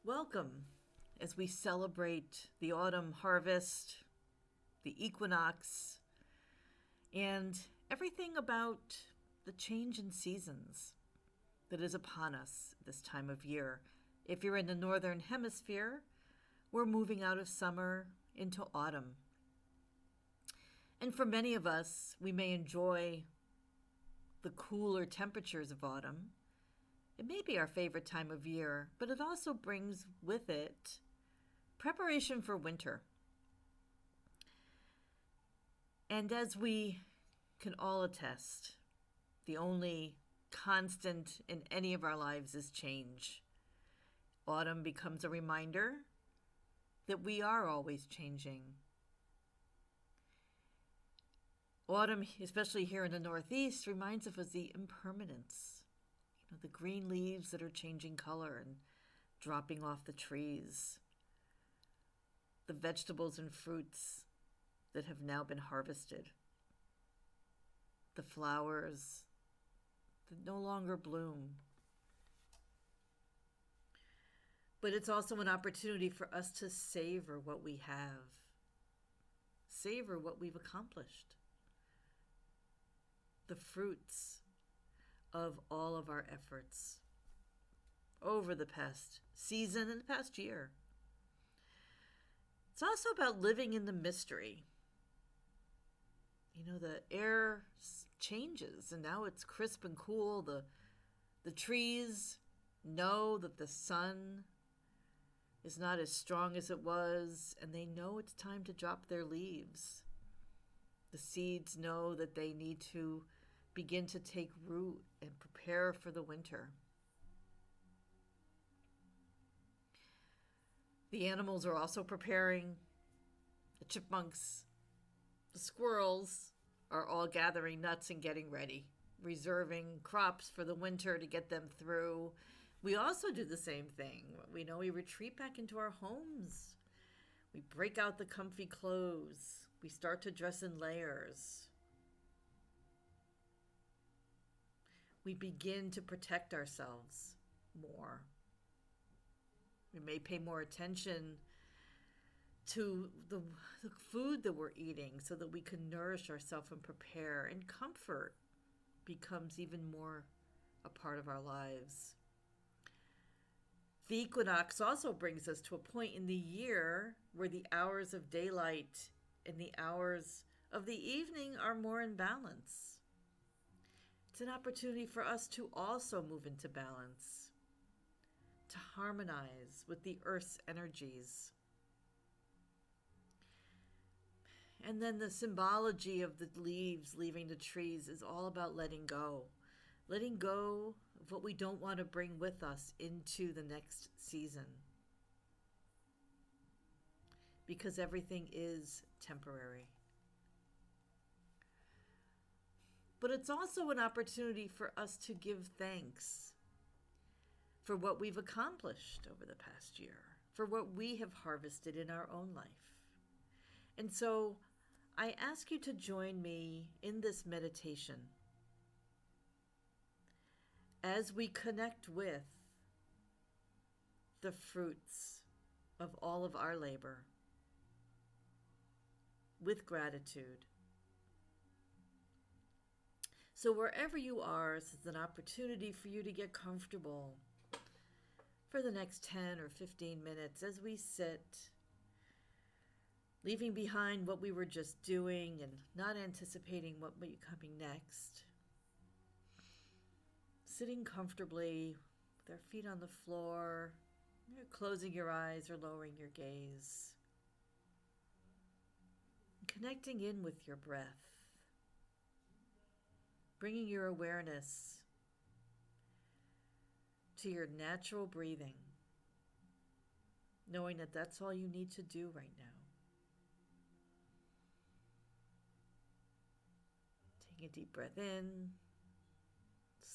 Welcome as we celebrate the autumn harvest, the equinox, and everything about the change in seasons that is upon us this time of year. If you're in the northern hemisphere, we're moving out of summer into autumn. And for many of us, we may enjoy the cooler temperatures of autumn. It may be our favorite time of year, but it also brings with it preparation for winter. And as we can all attest, the only constant in any of our lives is change. Autumn becomes a reminder that we are always changing. Autumn, especially here in the Northeast, reminds us of the impermanence. The green leaves that are changing color and dropping off the trees. The vegetables and fruits that have now been harvested. The flowers that no longer bloom. But it's also an opportunity for us to savor what we have. Savor what we've accomplished. The fruits of all of our efforts over the past season and the past year. It's also about living in the mystery. The air changes and now it's crisp and cool. The trees know that the sun is not as strong as it was, and they know it's time to drop their leaves. The seeds know that they need to begin to take root and prepare for the winter. The animals are also preparing. The chipmunks, the squirrels are all gathering nuts and getting ready, reserving crops for the winter to get them through. We also do the same thing. We retreat back into our homes. We break out the comfy clothes. We start to dress in layers. We begin to protect ourselves more. We may pay more attention to the food that we're eating so that we can nourish ourselves and prepare, and comfort becomes even more a part of our lives. The equinox also brings us to a point in the year where the hours of daylight and the hours of the evening are more in balance. It's an opportunity for us to also move into balance, to harmonize with the earth's energies. And then the symbology of the leaves leaving the trees is all about letting go of what we don't want to bring with us into the next season. Because everything is temporary. But it's also an opportunity for us to give thanks for what we've accomplished over the past year, for what we have harvested in our own life. And so I ask you to join me in this meditation as we connect with the fruits of all of our labor with gratitude. So wherever you are, this is an opportunity for you to get comfortable for the next 10 or 15 minutes as we sit, leaving behind what we were just doing and not anticipating what may be coming next. Sitting comfortably with our feet on the floor, you're closing your eyes or lowering your gaze. Connecting in with your breath. Bringing your awareness to your natural breathing, knowing that that's all you need to do right now. Taking a deep breath in,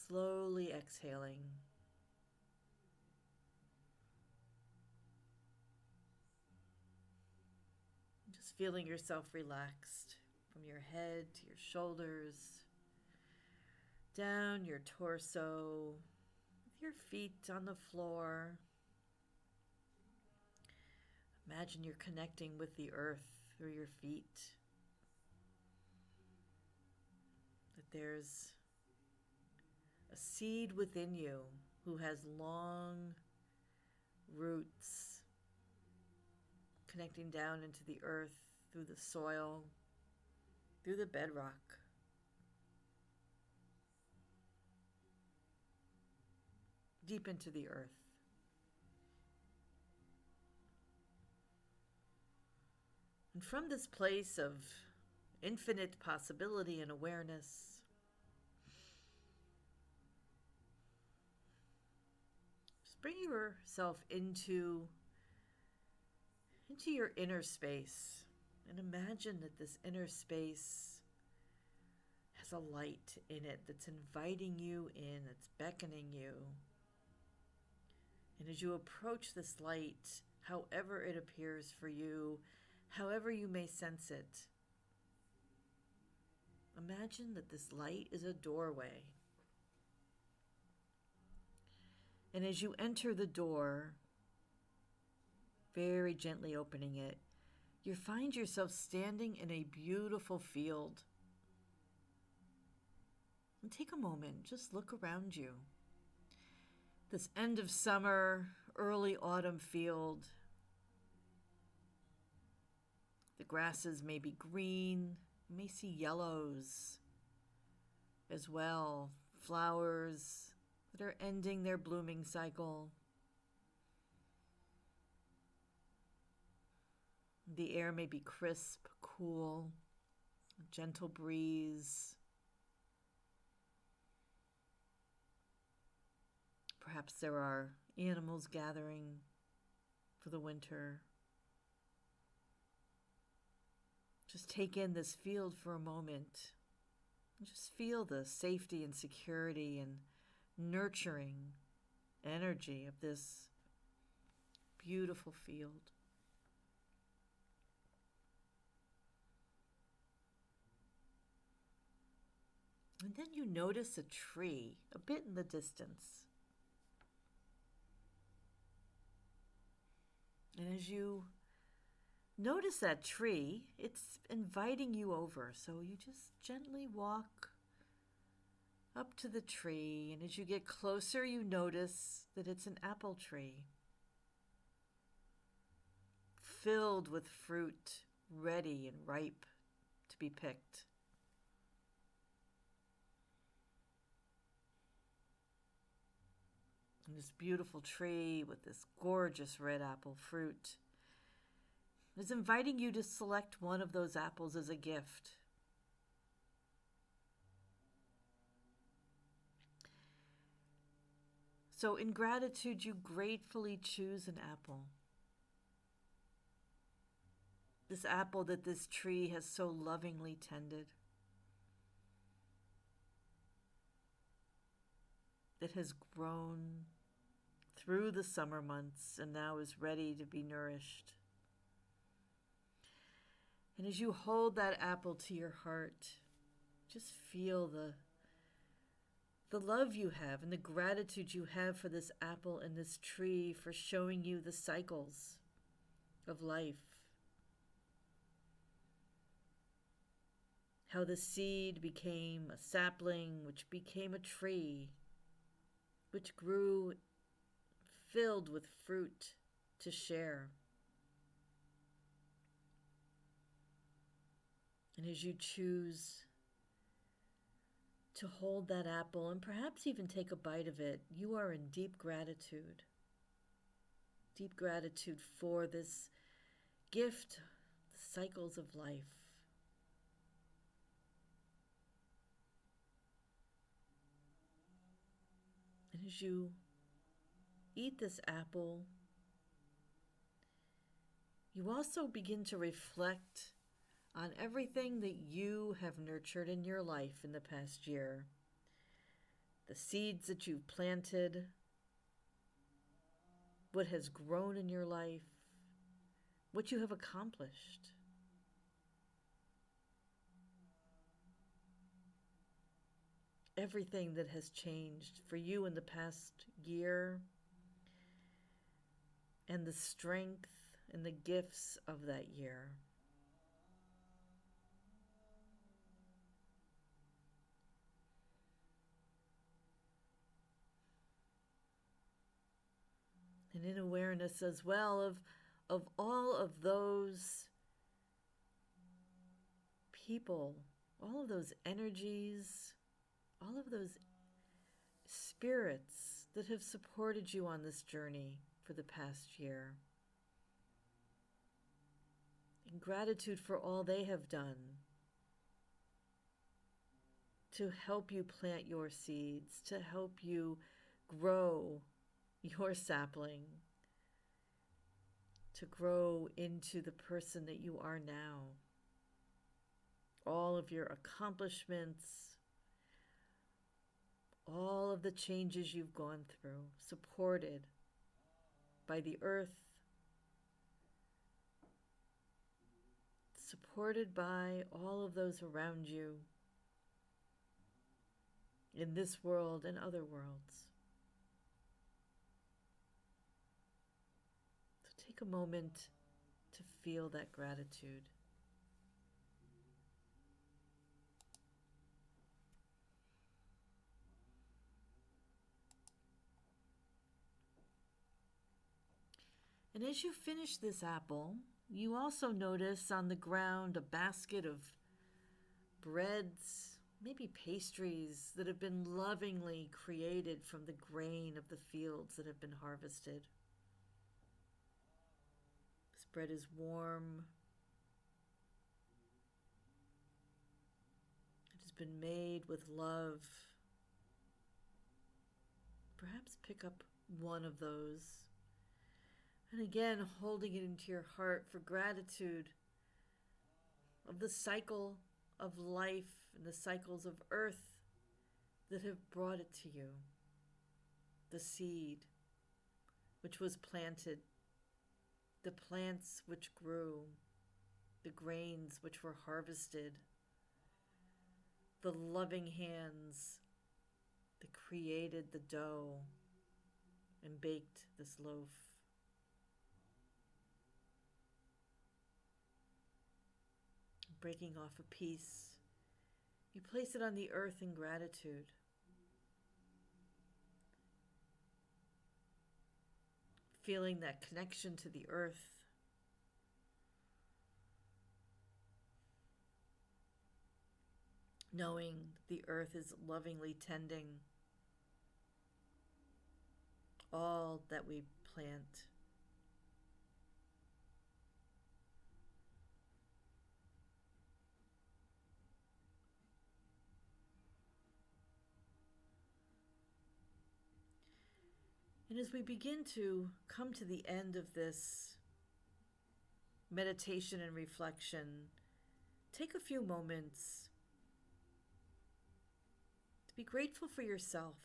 slowly exhaling. Just feeling yourself relaxed from your head to your shoulders, down your torso, with your feet on the floor. Imagine you're connecting with the earth through your feet. That there's a seed within you who has long roots connecting down into the earth, through the soil, through the bedrock. Deep into the earth. And from this place of infinite possibility and awareness, just bring yourself into your inner space and imagine that this inner space has a light in it that's inviting you in, that's beckoning you. And as you approach this light, however it appears for you, however you may sense it, imagine that this light is a doorway. And as you enter the door, very gently opening it, you find yourself standing in a beautiful field. And take a moment, just look around you. This end of summer, early autumn field. The grasses may be green, you may see yellows as well, flowers that are ending their blooming cycle. The air may be crisp, cool, a gentle breeze. Perhaps there are animals gathering for the winter. Just take in this field for a moment and just feel the safety and security and nurturing energy of this beautiful field. And then you notice a tree a bit in the distance. And as you notice that tree, it's inviting you over. So you just gently walk up to the tree. And as you get closer, you notice that it's an apple tree filled with fruit, ready and ripe to be picked. And this beautiful tree with this gorgeous red apple fruit is inviting you to select one of those apples as a gift. So in gratitude, you gratefully choose an apple. This apple that this tree has so lovingly tended, that has grown through the summer months and now is ready to be nourished. And as you hold that apple to your heart, just feel the love you have and the gratitude you have for this apple and this tree for showing you the cycles of life. How the seed became a sapling, which became a tree, which grew filled with fruit to share. And as you choose to hold that apple and perhaps even take a bite of it, you are in deep gratitude for this gift, the cycles of life. And as you eat this apple, you also begin to reflect on everything that you have nurtured in your life in the past year. The seeds that you've planted, what has grown in your life, what you have accomplished. Everything that has changed for you in the past year, and the strength and the gifts of that year. And in awareness as well of all of those people, all of those energies, all of those spirits that have supported you on this journey for the past year. In gratitude for all they have done to help you plant your seeds, to help you grow your sapling, to grow into the person that you are now. All of your accomplishments, all of the changes you've gone through, supported by the earth, supported by all of those around you in this world and other worlds. So take a moment to feel that gratitude. And as you finish this apple, you also notice on the ground a basket of breads, maybe pastries that have been lovingly created from the grain of the fields that have been harvested. This bread is warm. It has been made with love. Perhaps pick up one of those. And again, holding it into your heart for gratitude of the cycle of life and the cycles of earth that have brought it to you. The seed which was planted, the plants which grew, the grains which were harvested, the loving hands that created the dough and baked this loaf. Breaking off a piece, you place it on the earth in gratitude. Feeling that connection to the earth. Knowing the earth is lovingly tending all that we plant. And as we begin to come to the end of this meditation and reflection, take a few moments to be grateful for yourself,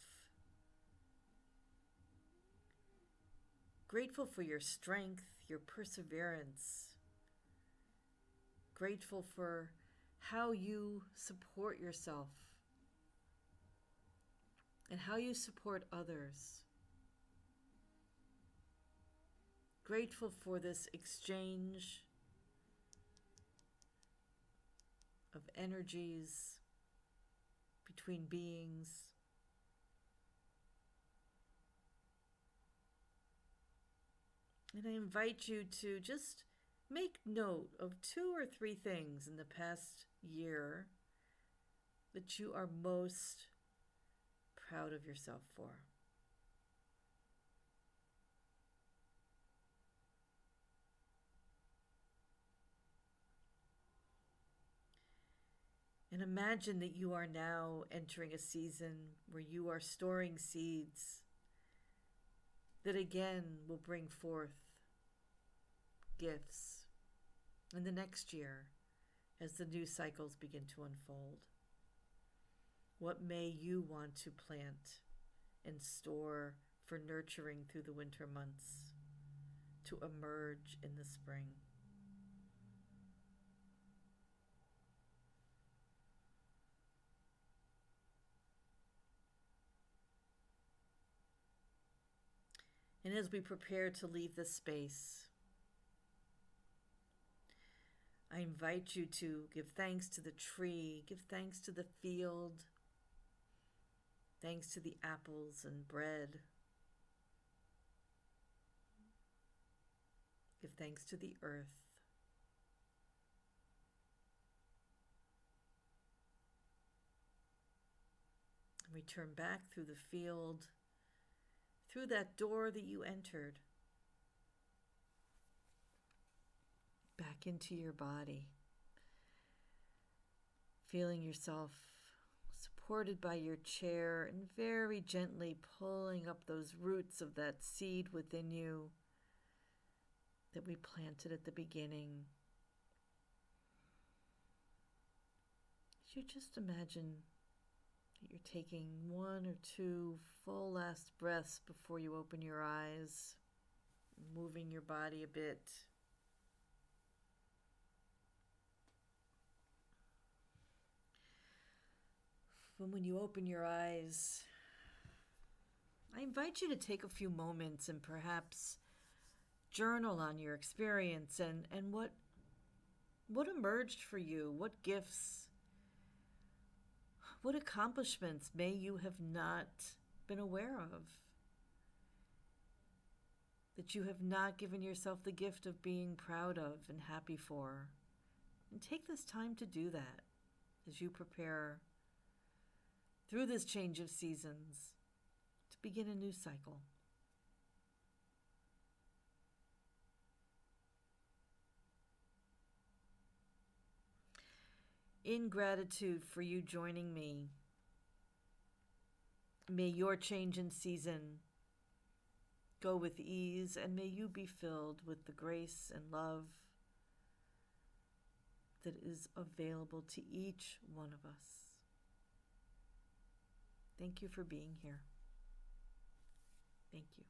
grateful for your strength, your perseverance, grateful for how you support yourself and how you support others. Grateful for this exchange of energies between beings. And I invite you to just make note of 2 or 3 things in the past year that you are most proud of yourself for. And imagine that you are now entering a season where you are storing seeds that again will bring forth gifts in the next year as the new cycles begin to unfold. What may you want to plant and store for nurturing through the winter months to emerge in the spring? And as we prepare to leave this space, I invite you to give thanks to the tree, give thanks to the field, thanks to the apples and bread. Give thanks to the earth. And return back through the field, through that door that you entered, back into your body, feeling yourself supported by your chair and very gently pulling up those roots of that seed within you that we planted at the beginning. You just imagine that you're taking 1 or 2 full last breaths before you open your eyes, moving your body a bit. When you open your eyes, I invite you to take a few moments and perhaps journal on your experience and what emerged for you, what gifts, what accomplishments may you have not been aware of, that you have not given yourself the gift of being proud of and happy for. And take this time to do that as you prepare through this change of seasons to begin a new cycle. In gratitude for you joining me, may your change in season go with ease, and may you be filled with the grace and love that is available to each one of us. Thank you for being here. Thank you.